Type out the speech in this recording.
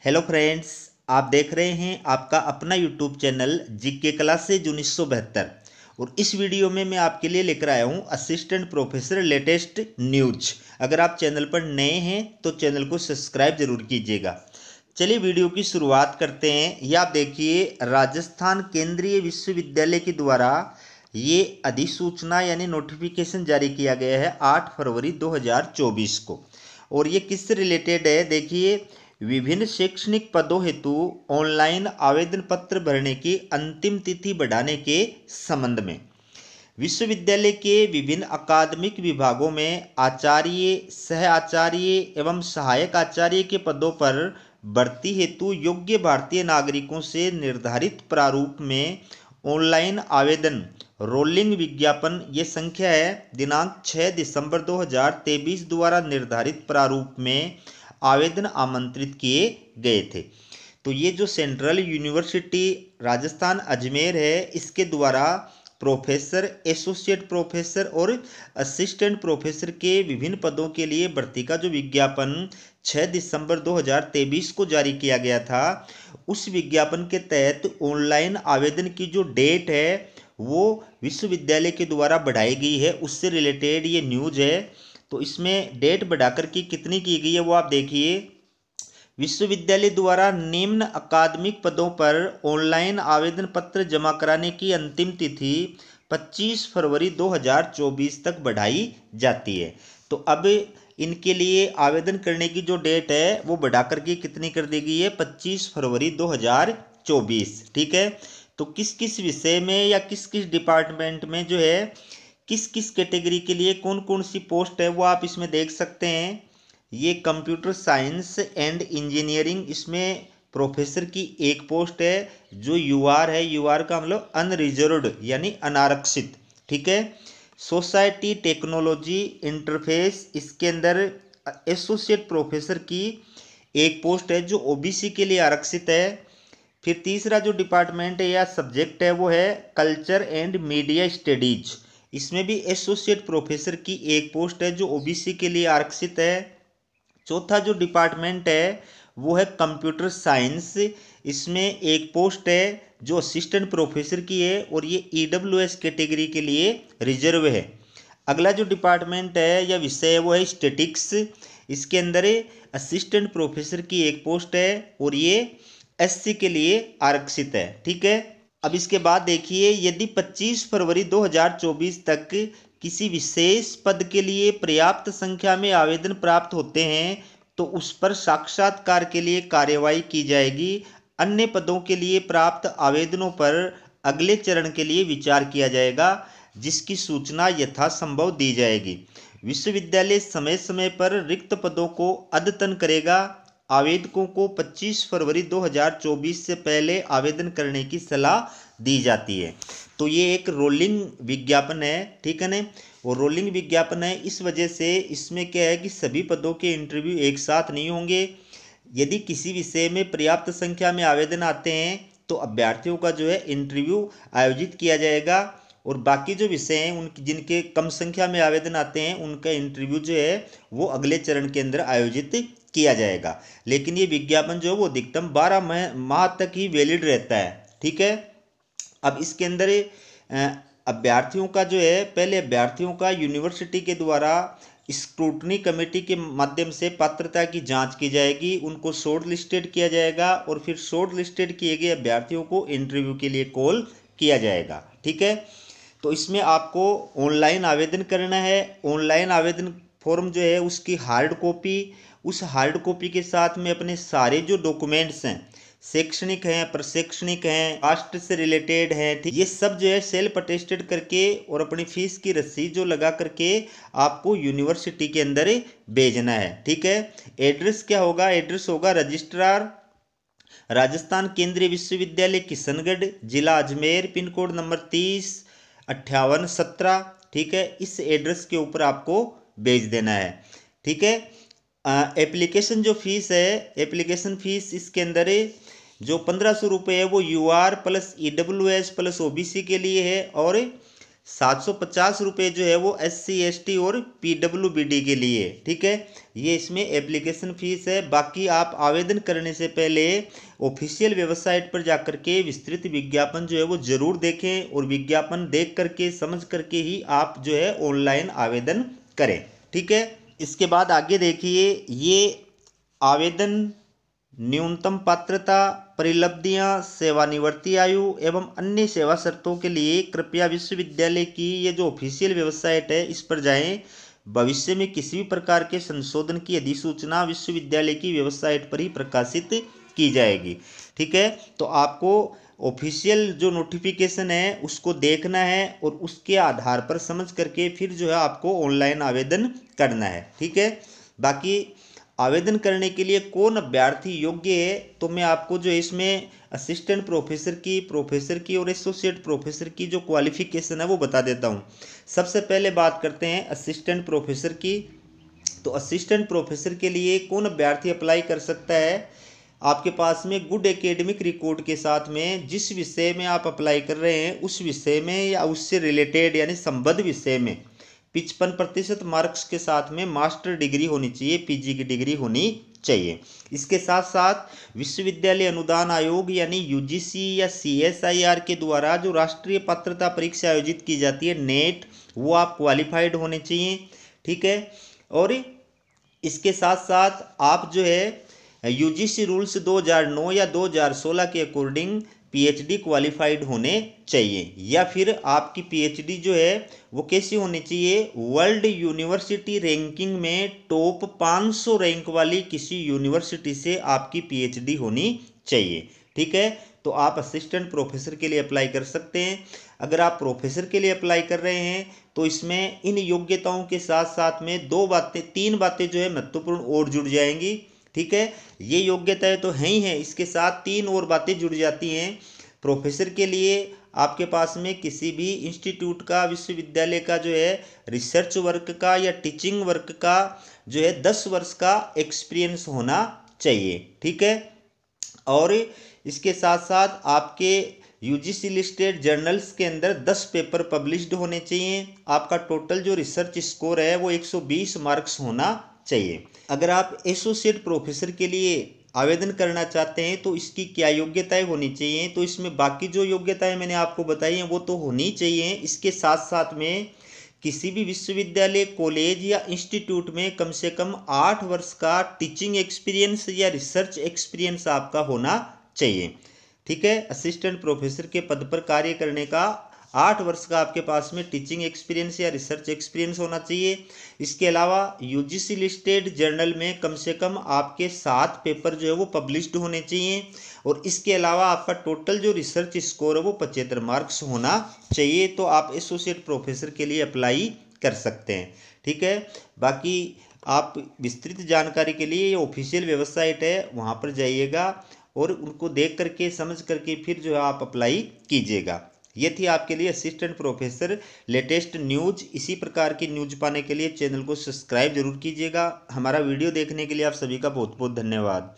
Hello friends, आप देख रहे हैं आपका अपना यूट्यूब चैनल जीके क्लासेज 1972। और इस वीडियो में मैं आपके लिए लेकर आया हूं असिस्टेंट प्रोफेसर लेटेस्ट न्यूज। अगर आप चैनल पर नए हैं तो चैनल को सब्सक्राइब जरूर कीजिएगा। चलिए वीडियो की शुरुआत करते हैं। ये आप देखिए, राजस्थान केंद्रीय विश्वविद्यालय के द्वारा ये अधिसूचना यानी नोटिफिकेशन जारी किया गया है 8 फरवरी 2024 को। और ये किससे रिलेटेड है देखिए, विभिन्न शैक्षणिक पदों हेतु ऑनलाइन आवेदन पत्र भरने की अंतिम तिथि बढ़ाने के संबंध में विश्वविद्यालय के विभिन्न अकादमिक विभागों में आचार्य, सह आचार्य एवं सहायक आचार्य के पदों पर भर्ती हेतु योग्य भारतीय नागरिकों से निर्धारित प्रारूप में ऑनलाइन आवेदन रोलिंग विज्ञापन ये संख्या है दिनांक 6 दिसंबर 2023 द्वारा निर्धारित प्रारूप में आवेदन आमंत्रित किए गए थे। तो ये जो सेंट्रल यूनिवर्सिटी राजस्थान अजमेर है, इसके द्वारा प्रोफेसर, एसोसिएट प्रोफेसर और असिस्टेंट प्रोफेसर के विभिन्न पदों के लिए भर्ती का जो विज्ञापन 6 दिसंबर 2023 को जारी किया गया था, उस विज्ञापन के तहत ऑनलाइन आवेदन की जो डेट है वो विश्वविद्यालय के द्वारा बढ़ाई गई है। उससे रिलेटेड ये न्यूज है। तो इसमें डेट बढ़ाकर की कितनी की गई है वो आप देखिए। विश्वविद्यालय द्वारा निम्न अकादमिक पदों पर ऑनलाइन आवेदन पत्र जमा कराने की अंतिम तिथि 25 फरवरी 2024 तक बढ़ाई जाती है। तो अब इनके लिए आवेदन करने की जो डेट है वो बढ़ाकर के कितनी कर दी गई है, 25 फरवरी 2024। ठीक है। तो किस किस विषय में या किस किस डिपार्टमेंट में जो है, किस किस कैटेगरी के लिए कौन कौन सी पोस्ट है वो आप इसमें देख सकते हैं। ये कंप्यूटर साइंस एंड इंजीनियरिंग, इसमें प्रोफेसर की एक पोस्ट है जो यूआर है। यूआर का मतलब अनरिजर्व्ड यानी अनारक्षित। ठीक है। सोसाइटी टेक्नोलॉजी इंटरफेस, इसके अंदर एसोसिएट प्रोफेसर की एक पोस्ट है जो ओबीसी के लिए आरक्षित है। फिर तीसरा जो डिपार्टमेंट है या सब्जेक्ट है वो है कल्चर एंड मीडिया स्टडीज। इसमें भी एसोसिएट प्रोफेसर की एक पोस्ट है जो ओबीसी के लिए आरक्षित है। चौथा जो डिपार्टमेंट है वो है कंप्यूटर साइंस। इसमें एक पोस्ट है जो असिस्टेंट प्रोफेसर की है और ये ईडब्ल्यूएस कैटेगरी के लिए रिजर्व है। अगला जो डिपार्टमेंट है या विषय है वो है स्टैटिक्स। इसके अंदर असिस्टेंट प्रोफेसर की एक पोस्ट है और ये एससी के लिए आरक्षित है। ठीक है। अब इसके बाद देखिए, यदि 25 फरवरी 2024 तक किसी विशेष पद के लिए पर्याप्त संख्या में आवेदन प्राप्त होते हैं तो उस पर साक्षात्कार के लिए कार्यवाही की जाएगी। अन्य पदों के लिए प्राप्त आवेदनों पर अगले चरण के लिए विचार किया जाएगा, जिसकी सूचना यथासंभव दी जाएगी। विश्वविद्यालय समय समय पर रिक्त पदों को अद्यतन करेगा। आवेदकों को 25 फरवरी 2024 से पहले आवेदन करने की सलाह दी जाती है। तो ये एक रोलिंग विज्ञापन है। ठीक है ना। और रोलिंग विज्ञापन है इस वजह से इसमें क्या है कि सभी पदों के इंटरव्यू एक साथ नहीं होंगे। यदि किसी विषय में पर्याप्त संख्या में आवेदन आते हैं तो अभ्यर्थियों का जो है इंटरव्यू आयोजित किया जाएगा, और बाकी जो विषय हैं उनकी जिनके कम संख्या में आवेदन आते हैं उनका इंटरव्यू जो है वो अगले चरण के अंदर आयोजित किया जाएगा। लेकिन ये विज्ञापन जो है वो अधिकतम 12 माह तक ही वैलिड रहता है। ठीक है। अब इसके अंदर अभ्यर्थियों का जो है, पहले अभ्यर्थियों का यूनिवर्सिटी के द्वारा स्क्रूटनी कमेटी के माध्यम से पात्रता की जांच की जाएगी, उनको शॉर्ट लिस्टेड किया जाएगा और फिर शॉर्ट लिस्टेड किए गए अभ्यर्थियों को इंटरव्यू के लिए कॉल किया जाएगा। ठीक है। तो इसमें आपको ऑनलाइन आवेदन करना है। ऑनलाइन आवेदन फॉर्म जो है उसकी हार्ड कॉपी, उस हार्ड कॉपी के साथ में अपने सारे जो डॉक्यूमेंट्स हैं, शैक्षणिक हैं, प्रशैक्षणिक हैं, कास्ट से रिलेटेड हैं, ठीक, ये सब जो है सेल्फ अटेस्टेड करके और अपनी फीस की रसीद जो लगा करके आपको यूनिवर्सिटी के अंदर भेजना है। ठीक है। एड्रेस क्या होगा, एड्रेस होगा रजिस्ट्रार राजस्थान केंद्रीय विश्वविद्यालय किशनगढ़, जिला अजमेर, पिन कोड नंबर 305817। ठीक है। इस एड्रेस के ऊपर आपको भेज देना है। ठीक है। एप्लीकेशन जो फीस है, एप्लीकेशन फीस इसके अंदर जो 1500 रुपये है वो UR plus EWS plus OBC के लिए है, और 750 रुपये जो है वो SC ST और PWBD के लिए, ठीक है। ये इसमें एप्लीकेशन फीस है। बाकी आप आवेदन करने से पहले ऑफिशियल वेबसाइट पर जाकर के विस्तृत विज्ञापन जो है वो ज़रूर देखें और विज्ञापन देख करके समझ करके ही आप जो है ऑनलाइन आवेदन करें, ठीक है। इसके बाद आगे देखिए, ये आवेदन न्यूनतम पात्रता, परिलब्धियां, सेवानिवृत्ति आयु एवं अन्य सेवा शर्तों के लिए कृपया विश्वविद्यालय की ये जो ऑफिशियल वेबसाइट है इस पर जाएं। भविष्य में किसी भी प्रकार के संशोधन की अधिसूचना विश्वविद्यालय की वेबसाइट पर ही प्रकाशित की जाएगी, ठीक है। तो आपको ऑफिशियल जो नोटिफिकेशन है उसको देखना है और उसके आधार पर समझ करके फिर जो है आपको ऑनलाइन आवेदन करना है, ठीक है। बाकी आवेदन करने के लिए कौन अभ्यर्थी योग्य है, तो मैं आपको जो इसमें असिस्टेंट प्रोफेसर की और एसोसिएट प्रोफेसर की जो क्वालिफिकेशन है वो बता देता हूँ। सबसे पहले बात करते हैं असिस्टेंट प्रोफेसर की। तो असिस्टेंट प्रोफेसर के लिए कौन अभ्यर्थी अप्लाई कर सकता है? आपके पास में गुड एकेडमिक रिकॉर्ड के साथ में जिस विषय में आप अप्लाई कर रहे हैं उस विषय में या उससे रिलेटेड यानी संबद्ध विषय में 55% मार्क्स के साथ में मास्टर डिग्री होनी चाहिए, PG की डिग्री होनी चाहिए। इसके साथ साथ विश्वविद्यालय अनुदान आयोग यानी UGC या CSIR के द्वारा जो राष्ट्रीय पात्रता परीक्षा आयोजित की जाती है नेट, वो आप क्वालिफाइड होने चाहिए, ठीक है। और इसके साथ साथ आप जो है UGC रूल्स 2009 या 2016 के अकॉर्डिंग PhD क्वालिफाइड होने चाहिए, या फिर आपकी PhD जो है वो कैसी होनी चाहिए, वर्ल्ड यूनिवर्सिटी रैंकिंग में टॉप 500 रैंक वाली किसी यूनिवर्सिटी से आपकी PhD होनी चाहिए, ठीक है। तो आप असिस्टेंट प्रोफेसर के लिए अप्लाई कर सकते हैं। अगर आप प्रोफेसर के लिए अप्लाई कर रहे हैं तो इसमें इन योग्यताओं के साथ साथ में 3 बातें जो है महत्वपूर्ण और जुड़ जाएंगी, ठीक है। ये योग्यताएं तो हैं ही हैं, इसके साथ 3 और बातें जुड़ जाती हैं। प्रोफेसर के लिए आपके पास में किसी भी इंस्टीट्यूट का, विश्वविद्यालय का जो है रिसर्च वर्क का या टीचिंग वर्क का जो है 10 वर्ष का एक्सपीरियंस होना चाहिए, ठीक है। और इसके साथ साथ आपके UGC लिस्टेड जर्नल्स के अंदर 10 पेपर पब्लिश्ड होने चाहिए। आपका टोटल जो रिसर्च स्कोर है वो 120 मार्क्स होना चाहिए। अगर आप एसोसिएट प्रोफेसर के लिए आवेदन करना चाहते हैं तो इसकी क्या योग्यताएं होनी चाहिए, तो इसमें बाकी जो योग्यताएं मैंने आपको बताई हैं वो तो होनी चाहिए। इसके साथ साथ में किसी भी विश्वविद्यालय, कॉलेज या इंस्टीट्यूट में कम से कम 8 वर्ष का टीचिंग एक्सपीरियंस या रिसर्च एक्सपीरियंस आपका होना चाहिए, ठीक है। असिस्टेंट प्रोफेसर के पद पर कार्य करने का 8 वर्ष का आपके पास में टीचिंग एक्सपीरियंस या रिसर्च एक्सपीरियंस होना चाहिए। इसके अलावा UGC लिस्टेड जर्नल में कम से कम आपके 7 पेपर जो है वो पब्लिश्ड होने चाहिए। और इसके अलावा आपका टोटल जो रिसर्च स्कोर है वो 75 मार्क्स होना चाहिए। तो आप एसोसिएट प्रोफेसर के लिए अप्लाई कर सकते हैं, ठीक है। बाकी आप विस्तृत जानकारी के लिए ये ऑफिशियल वेबसाइट है, वहाँ पर जाइएगा और उनको देख करके समझ करके फिर जो है आप अप्लाई कीजिएगा। ये थी आपके लिए असिस्टेंट प्रोफेसर लेटेस्ट न्यूज। इसी प्रकार की न्यूज पाने के लिए चैनल को सब्सक्राइब जरूर कीजिएगा। हमारा वीडियो देखने के लिए आप सभी का बहुत बहुत धन्यवाद।